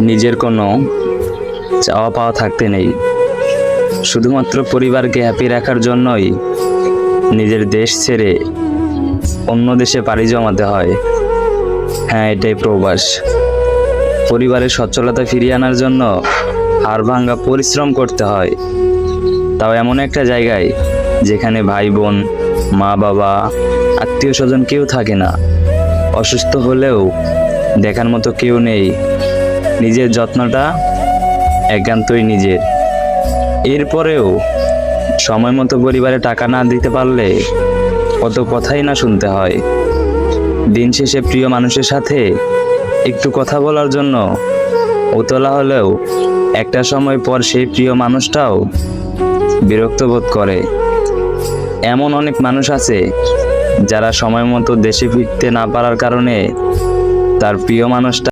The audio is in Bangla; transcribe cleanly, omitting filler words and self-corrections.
নিজের কোনো চাওয়া পাওয়া থাকতে নেই, শুধুমাত্র পরিবারকে হ্যাপি রাখার জন্যই নিজের দেশ ছেড়ে অন্য দেশে পাড়ি জমাতে হয়। হ্যাঁ, এটাই প্রবাস। পরিবারের সচ্ছলতা ফিরিয়ে আনার জন্য হাড়ভাঙ্গা পরিশ্রম করতে হয়, তাও এমন একটা জায়গায় যেখানে ভাই বোন, মা বাবা, আত্মীয় স্বজন কেউ থাকে না। অসুস্থ হলেও দেখার মতো কেউ নেই। নিজের যত্নটা একান্তই নিজের। এরপরেও সময় মতো পরিবারে টাকা না দিতে পারলে কত কথাই না শুনতে হয়। দিন শেষে প্রিয় মানুষের সাথে একটু কথা বলার জন্য উতলা হলেও একটা সময় পর সেই প্রিয় মানুষটাও বিরক্ত বোধ করে। এমন অনেক মানুষ আছে যারা সময় মতো দেশে ফিরতে না পারার কারণে তার প্রিয় মানুষটা